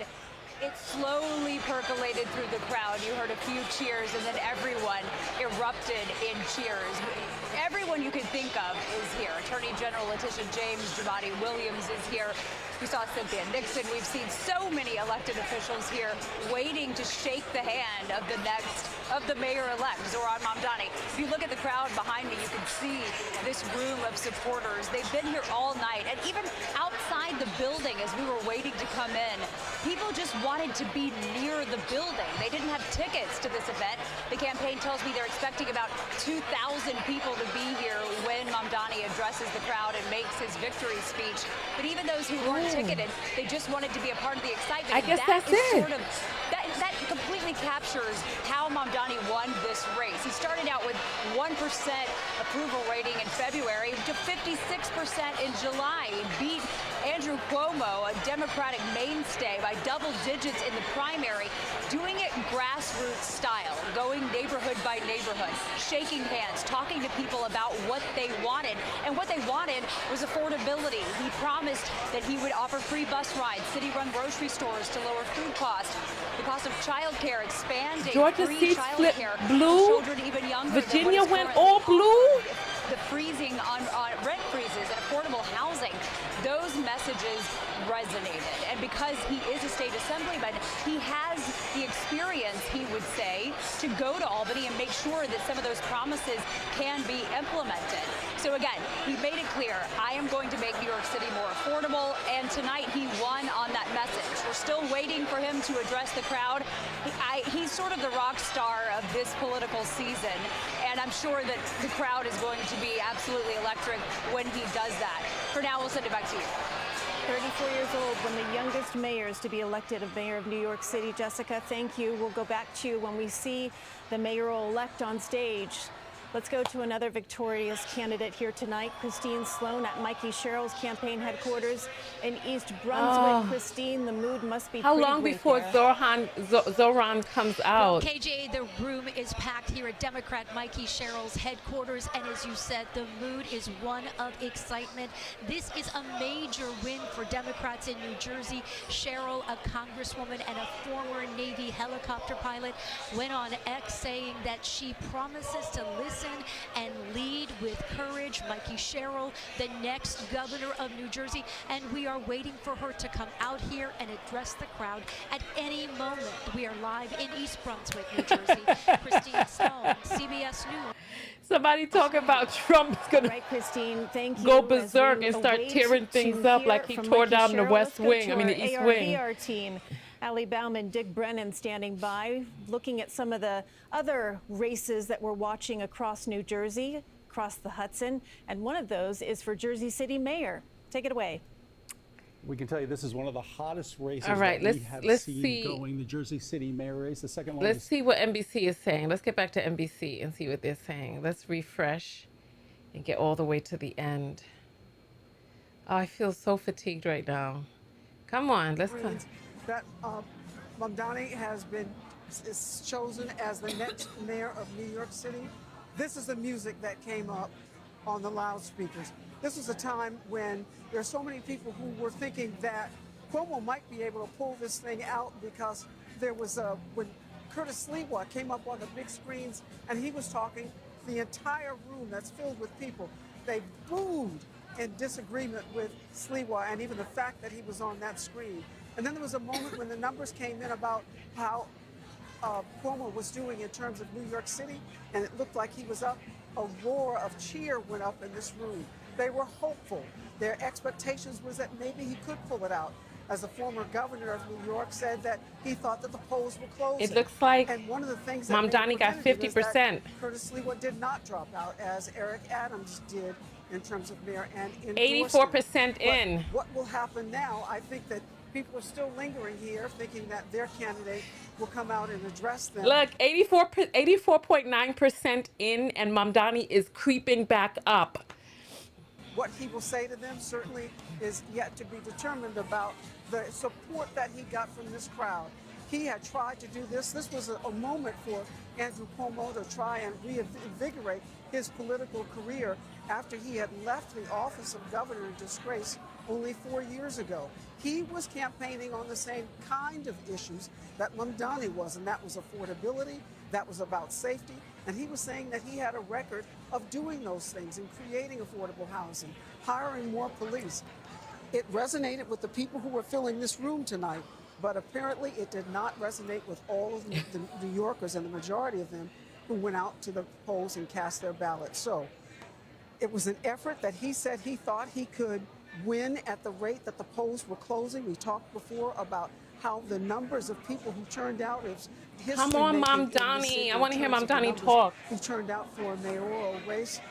it slowly percolated through the crowd. You heard a few cheers, and then everyone erupted in cheers. Everyone you could think of is here. Attorney General Letitia James, Jamadi Williams is here. We saw Cynthia Nixon. We've seen so many elected officials here waiting to shake the hand of the mayor-elect, Zoran Mamdani. If you look at the crowd behind me, you can see this room of supporters. They've been here all night, and even outside the building as we were waiting to come in, people just wanted to be near the building. They didn't have tickets to this event. The campaign tells me they're expecting about 2,000 people to be here when Mamdani addresses the crowd and makes his victory speech. But even those who weren't ticketed, they just wanted to be a part of the excitement. I guess that that's is it. Sort of, that completely captures how Mamdani won this race. He started out with 1% approval rating in February to 56% in July. He beat Andrew Cuomo, a Democratic mainstay, by double digits in the primary, doing it grassroots style, going neighborhood by neighborhood, shaking hands, talking to people about what they wanted. And what they wanted was affordability. He promised that he would offer free bus rides, city-run grocery stores to lower food costs, the cost of child care expanding, Georgia free seats child flipped care blue. for children even younger than Virginia what is went currently all blue. offered. The freezing on rent freezes and affordable housing, those messages resonated. And because he is a state assemblyman, he has the experience, he would say, to go to Albany and make sure that some of those promises can be implemented. So again, he made it clear, I am going to make New York City more affordable, and tonight he won on that message. We're still waiting for him to address the crowd. He's sort of the rock star of this political season, and I'm sure that the crowd is going to be absolutely electric when he does that. For now, we'll send it back to you. 34 years old, one of the youngest mayors to be elected as mayor of New York City. Jessica, thank you. We'll go back to you when we see the mayoral-elect on stage. Let's go to another victorious candidate here tonight, Christine Sloan at Mikey Sherrill's campaign headquarters in East Brunswick. Christine, the mood must be How pretty long great before there. Zoran comes Well, out? KJ, the room is packed here at Democrat Mikey Sherrill's headquarters, and as you said, the mood is one of excitement. This is a major win for Democrats in New Jersey. Sherrill, a congresswoman and a former Navy helicopter pilot, went on X saying that she promises to listen and lead with courage. Mikey Sherrill, the next governor of New Jersey, and we are waiting for her to come out here and address the crowd at any moment. We are live in East Brunswick, New Jersey. Christine Sloan, CBS News. Somebody talking about Trump's gonna Christine, thank you. go berserk and start await tearing things up like he tore down the West Wing. I mean, the East Wing. Our team. Allie Bauman, Dick Brennan standing by, looking at some of the other races that we're watching across New Jersey, across the Hudson, and one of those is for Jersey City Mayor. Take it away. We can tell you this is one of the hottest races All right, that we have let's seen see. going. The Jersey City Mayor race. The second one. Let's see what NBC is saying. Let's get back to NBC and see what they're saying. Let's refresh and get all the way to the end. Oh, I feel so fatigued right now. Come on, let's come. That Mamdani is chosen as the next mayor of New York City. This is the music that came up on the loudspeakers. This was a time when there's so many people who were thinking that Cuomo might be able to pull this thing out, because there was when Curtis Sliwa came up on the big screens and he was talking, the entire room that's filled with people, they booed in disagreement with Sliwa and even the fact that he was on that screen. And then there was a moment when the numbers came in about how Cuomo was doing in terms of New York City, and it looked like he was up. A roar of cheer went up in this room. They were hopeful. Their expectations was that maybe he could pull it out. As the former governor of New York said that he thought that the polls were closing. It looks like and one of the things that Mamdani got 50%. Curtis Sliwa did not drop out, as Eric Adams did in terms of mayor and 84% in. What will happen now? I think that people are still lingering here, thinking that their candidate will come out and address them. Look, 84.9% in, and Mamdani is creeping back up. What he will say to them certainly is yet to be determined about the support that he got from this crowd. He had tried to do this. This was a moment for Andrew Cuomo to try and reinvigorate his political career after he had left the office of governor in disgrace only 4 years ago. He was campaigning on the same kind of issues that Mamdani was, and that was affordability, that was about safety, and he was saying that he had a record of doing those things and creating affordable housing, hiring more police. It resonated with the people who were filling this room tonight, but apparently it did not resonate with all of the New Yorkers and the majority of them who went out to the polls and cast their ballots. So it was an effort that he said he thought he could win at the rate that the polls were closing. We talked before about how the numbers of people who turned out is Come on, Mamdani. I want to hear Mamdani talk. Who turned out for a mayoral race,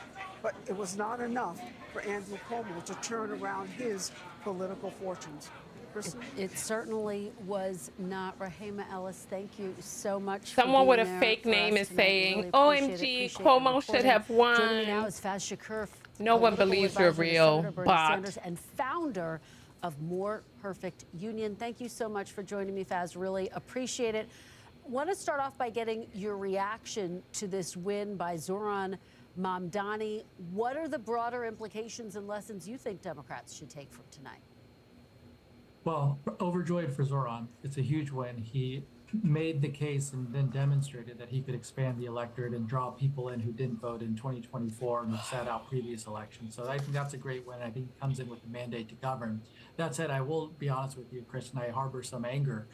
but it was not enough for Andrew Cuomo to turn around his political fortunes. Kristen? It certainly was not. Rahima Ellis, thank you so much. Someone for with a being there fake for name us is tonight. saying, Really OMG, appreciate Cuomo the should have reporting. Joining me won. now is Faz Shakur, No one political believes you're advisor to real, Senator Bernie bot. Sanders and founder of More Perfect Union. Thank you so much for joining me, Faz. Really appreciate it. Want to start off by getting your reaction to this win by Zohran Mamdani. What are the broader implications and lessons you think Democrats should take from tonight? Well, overjoyed for Zohran. It's a huge win. He made the case and then demonstrated that he could expand the electorate and draw people in who didn't vote in 2024 and have sat out previous elections. So I think that's a great win. I think he comes in with the mandate to govern. That said, I will be honest with you, Chris, and I harbor some anger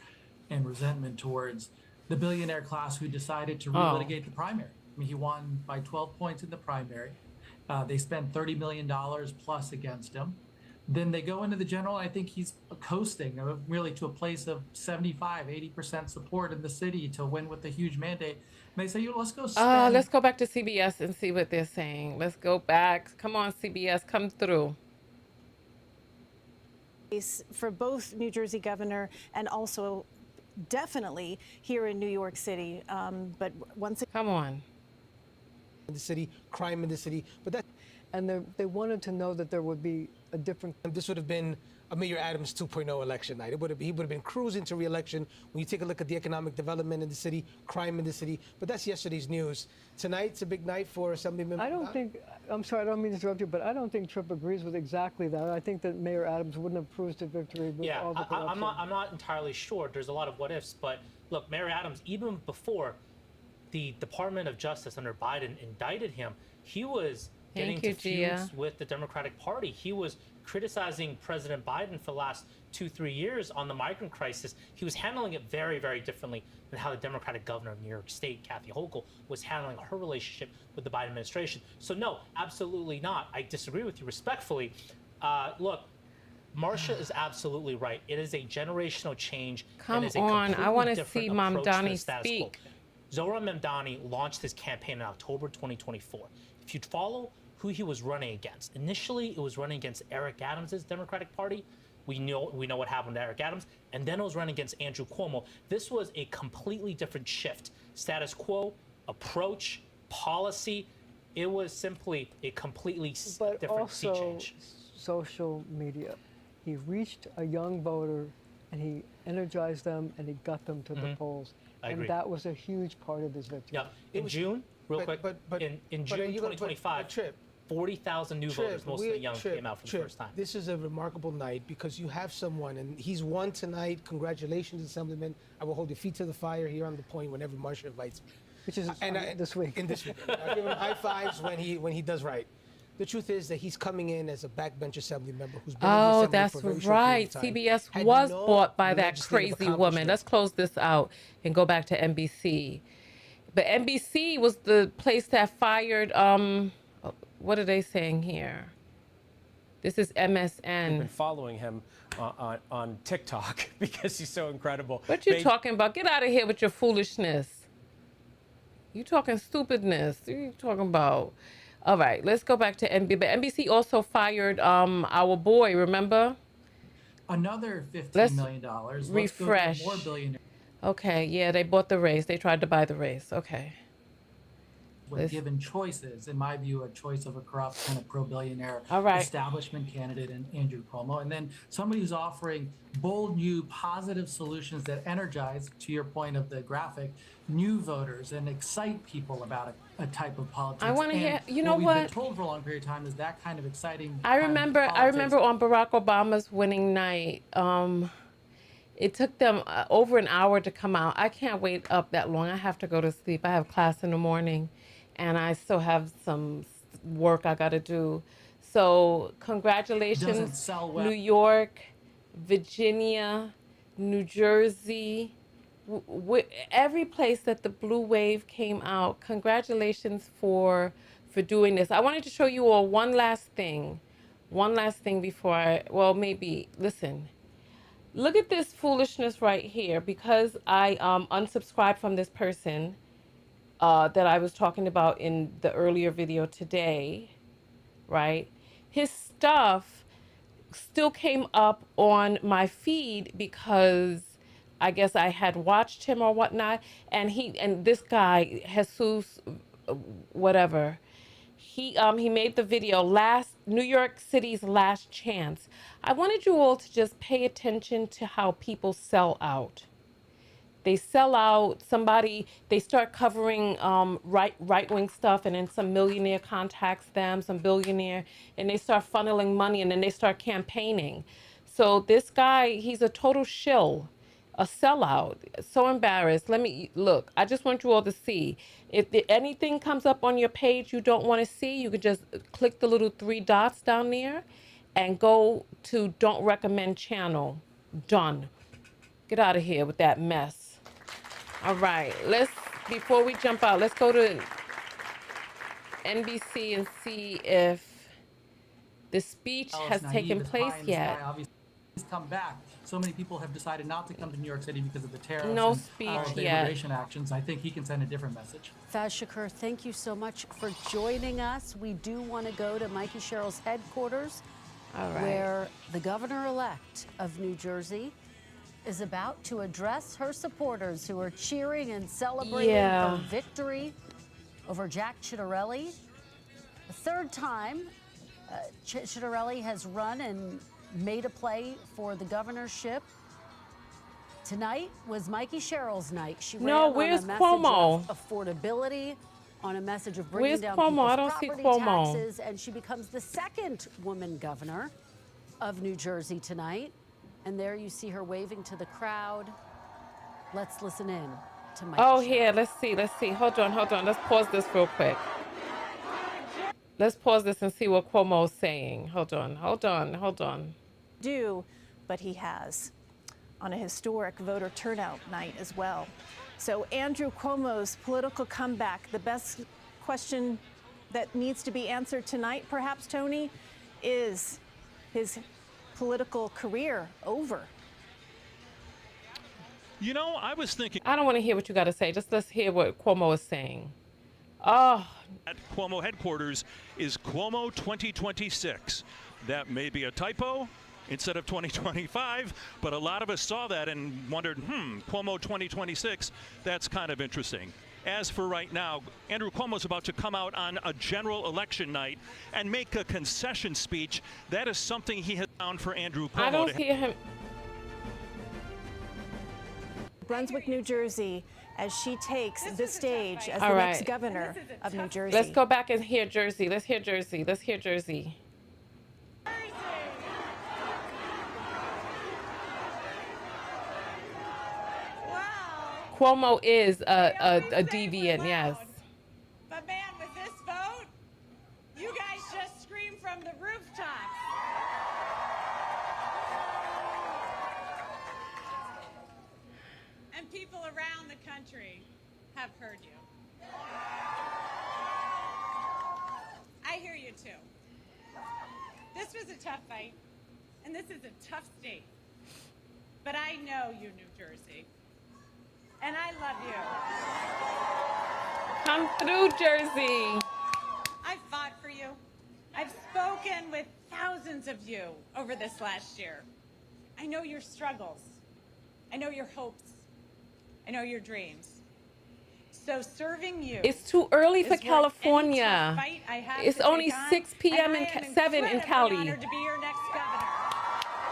and resentment towards the billionaire class who decided to relitigate the primary. I mean, he won by 12 points in the primary. They spent $30 million plus against him. Then they go into the general. I think he's coasting really to a place of 75, 80% support in the city to win with a huge mandate. And they say, let's go spend. Let's go back to CBS and see what they're saying. Let's go back. Come on, CBS, come through. For both New Jersey governor and also definitely here in New York City. But once again, come on. In the city, crime in the city, but that. And they wanted to know that there would be a different. This would have been a Mayor Adams 2.0 election night. He would have been cruising to re-election. When you take a look at the economic development in the city, crime in the city, but that's yesterday's news. Tonight's a big night for Assemblyman. I don't think. I'm sorry, I don't mean to interrupt you, but I don't think Tripp agrees with exactly that. I think that Mayor Adams wouldn't have cruised to victory with all the corruption. I'm not entirely sure. There's a lot of what ifs, but look, Mayor Adams, even before the Department of Justice under Biden indicted him, he was getting to feuds with the Democratic Party. He was criticizing President Biden for the last 2-3 years on the migrant crisis. He was handling it very, very differently than how the Democratic governor of New York State, Kathy Hochul, was handling her relationship with the Biden administration. So no, absolutely not. I disagree with you respectfully. Look, Marcia is absolutely right. It is a generational change. Come and is a on, I want to see Mamdani speak. speak. Zohran Mamdani launched his campaign in October 2024. If you'd follow who he was running against, initially it was running against Eric Adams' Democratic Party. We know what happened to Eric Adams, and then it was running against Andrew Cuomo. This was a completely different shift. Status quo, approach, policy. It was simply a completely different sea change. Social media. He reached a young voter, and he energized them, and he got them to the polls. I agree. And that was a huge part of his victory. Yeah. In June, real quick, in June 2025, 40,000 new voters, mostly young, came out for the first time. This is a remarkable night because you have someone, and he's won tonight. Congratulations, Assemblyman. I will hold your feet to the fire here on the point whenever Marcia invites me. Which is this week. In this week. I give him high fives when he does right. The truth is that he's coming in as a backbench assembly member who's been in the assembly that's for a very short right. period of time. CBS Had was no bought by that legislative crazy woman. Let's close this out and go back to NBC. But NBC was the place that fired, what are they saying here? This is MSN. I've been following him on TikTok because he's so incredible. What you talking about? Get out of here with your foolishness. You talking stupidness. What are you talking about? All right, let's go back to NBC. But NBC also fired our boy, remember? Another $15 million. Refresh. More billionaires. Okay, yeah, they bought the race. They tried to buy the race. Okay. With given choices, in my view, a choice of a corrupt kind of pro-billionaire right. establishment candidate in Andrew Cuomo, and then somebody who's offering bold, new, positive solutions that energize, to your point of the graphic, new voters and excite people about a type of politics. I want to hear. You know what? what? We've been told for a long period of time is that kind of exciting. I remember on Barack Obama's winning night. It took them over an hour to come out. I can't wait up that long. I have to go to sleep. I have class in the morning, and I still have some work I got to do. So Doesn't congratulations, sell well. New York, Virginia, New Jersey, every place that the blue wave came out. Congratulations for doing this. I wanted to show you all one last thing before well, maybe, listen. Look at this foolishness right here, because I unsubscribed from this person that I was talking about in the earlier video today, right? His stuff still came up on my feed because I guess I had watched him or whatnot, and this guy, Jesus, whatever, he made the video, New York City's Last Chance. I wanted you all to just pay attention to how people sell out. They sell out. They start covering right-wing stuff, and then some millionaire contacts them, some billionaire, and they start funneling money, and then they start campaigning. So this guy, he's a total shill, a sellout. So embarrassed. Look, I just want you all to see. If anything comes up on your page you don't want to see, you can just click the little 3 dots down there and go to Don't Recommend Channel. Done. Get out of here with that mess. All right, before we jump out, let's go to NBC and see if the speech has taken place yet. He's come back. So many people have decided not to come to New York City because of the tariffs No and speech all of the yet. immigration actions. I think he can send a different message. Faz Shakur, thank you so much for joining us. We do want to go to Mikey Sherrill's headquarters, all right, where the governor-elect of New Jersey is about to address her supporters who are cheering and celebrating her victory over Jack Ciattarelli. The third time Ciattarelli has run and made a play for the governorship. Tonight was Mikey Sherrill's night. She ran on a message of affordability, on a message of bringing down people's property taxes, and she becomes the second woman governor of New Jersey tonight. And there you see her waving to the crowd. Let's listen in to Mikey Sherrill. Here, let's see. Hold on. Let's pause this real quick. Let's pause this and see what Cuomo is saying. Hold on. But he has on a historic voter turnout night as well. So Andrew Cuomo's political comeback, the best question that needs to be answered tonight, perhaps, Tony, is his political career over? You know, I was thinking... I don't want to hear what you got to say. Just let's hear what Cuomo is saying. At Cuomo headquarters is Cuomo 2026. That may be a typo instead of 2025, but a lot of us saw that and wondered, Cuomo 2026, that's kind of interesting. As for right now, Andrew Cuomo's about to come out on a general election night and make a concession speech. That is something he has found for Andrew Cuomo. I don't hear him. Brunswick, New Jersey, as she takes the stage as the next governor of New Jersey. Let's go back and hear Jersey. Let's hear Jersey. Cuomo is a deviant, yes. But man, with this vote, you guys just scream from the rooftops. And people around the country have heard you. I hear you too. This was a tough fight, and this is a tough state. But I know you, New Jersey. And I love you. Come through, Jersey. I've fought for you. I've spoken with thousands of you over this last year. I know your struggles. I know your hopes. I know your dreams. So serving you. It's too early for California. It's only 6 p.m. and 7 in Cali. Honored to be your next governor.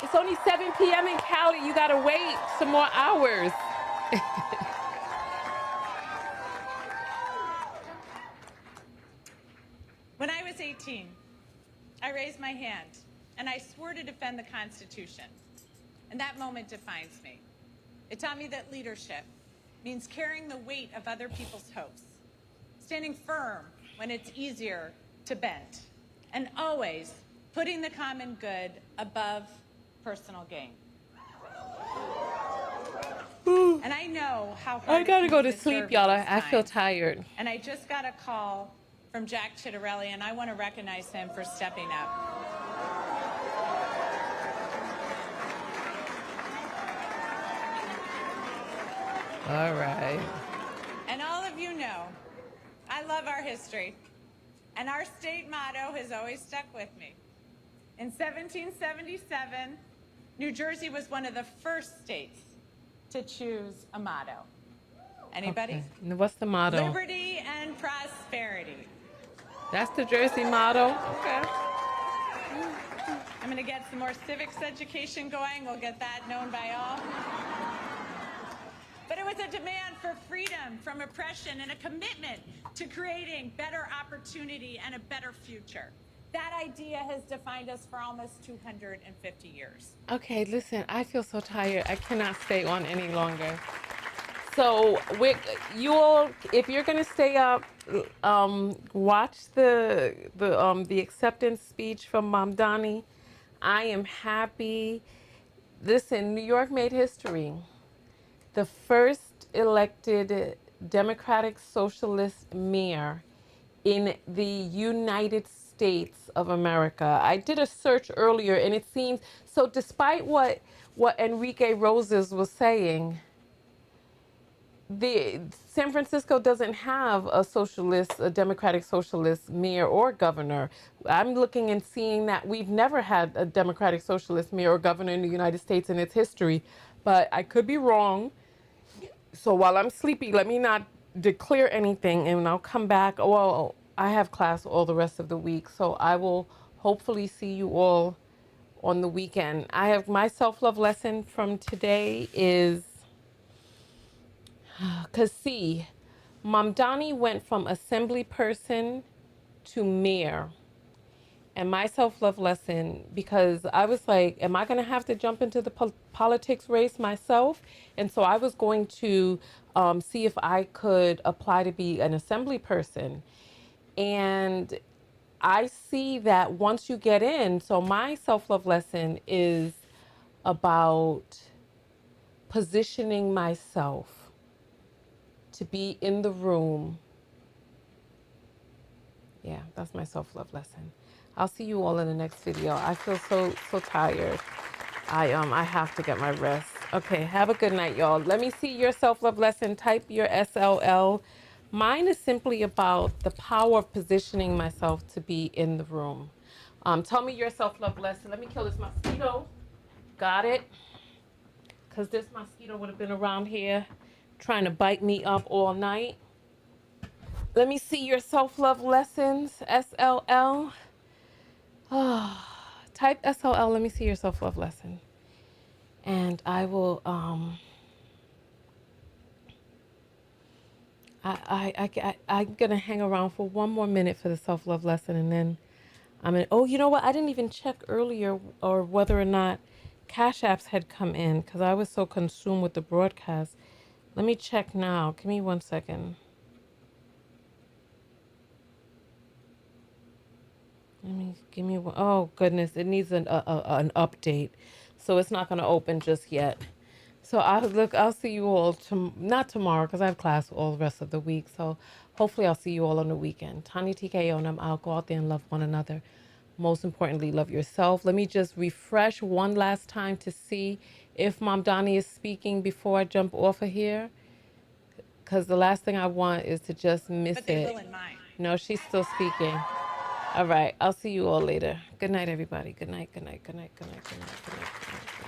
It's only 7 p.m. in Cali. You gotta wait some more hours. When I was 18, I raised my hand and I swore to defend the Constitution. And that moment defines me. It taught me that leadership means carrying the weight of other people's hopes, standing firm when it's easier to bend, and always putting the common good above personal gain. And I know how hard I gotta it go can to be sleep, serve y'all. in these I feel times. tired. And I just got a call from Jack Chittarelli, and I want to recognize him for stepping up. All right. And all of you know, I love our history. And our state motto has always stuck with me. In 1777, New Jersey was one of the first states to choose a motto. Anybody? Okay. And what's the motto? Liberty and prosperity. That's the Jersey motto. Okay. I'm going to get some more civics education going. We'll get that known by all. But it was a demand for freedom from oppression and a commitment to creating better opportunity and a better future. That idea has defined us for almost 250 years. Okay, listen, I feel so tired. I cannot stay on any longer. So, you all, if you're gonna stay up, watch the acceptance speech from Mamdani. I am happy. Listen, New York made history. The first elected Democratic Socialist mayor in the United States of America. I did a search earlier, and it seems so. Despite what Enrique Roses was saying, San Francisco doesn't have a Democratic Socialist mayor or governor. I'm looking and seeing that we've never had a Democratic Socialist mayor or governor in the United States in its history, but I could be wrong. So while I'm sleepy, let me not declare anything, and I'll come back. Well, I have class all the rest of the week, so I will hopefully see you all on the weekend. I have my self-love lesson from today is, because see, Mamdani went from assembly person to mayor. And my self-love lesson, because I was like, am I going to have to jump into the politics race myself? And so I was going to see if I could apply to be an assembly person. And I see that once you get in, so my self-love lesson is about positioning myself to be in the room. Yeah, that's my self-love lesson. I'll see you all in the next video. I feel so tired. I have to get my rest. Okay, have a good night, y'all. Let me see your self-love lesson. Type your SLL. Mine is simply about the power of positioning myself to be in the room. Tell me your self-love lesson. Let me kill this mosquito. Got it? Because this mosquito would have been around here trying to bite me up all night. Let me see your self-love lessons. SLL. Type SLL. Let me see your self-love lesson. And I will, I'm going to hang around for one more minute for the self-love lesson, and then I'm going to, oh, you know what? I didn't even check earlier or whether or not Cash Apps had come in because I was so consumed with the broadcast. Let me check now. Give me 1 second. Give me one. Oh goodness, it needs an update, so it's not going to open just yet. So I'll see you all not tomorrow because I have class all the rest of the week. So hopefully I'll see you all on the weekend. Tonya TKO, and I'm out. Go out there and love one another. Most importantly, love yourself. Let me just refresh one last time to see if Mamdani is speaking before I jump off of here, because the last thing I want is to just miss But they it. will in mine. No, she's still speaking. All right. I'll see you all later. Good night, everybody. Good night, good night, good night, good night, good night, good night, good night.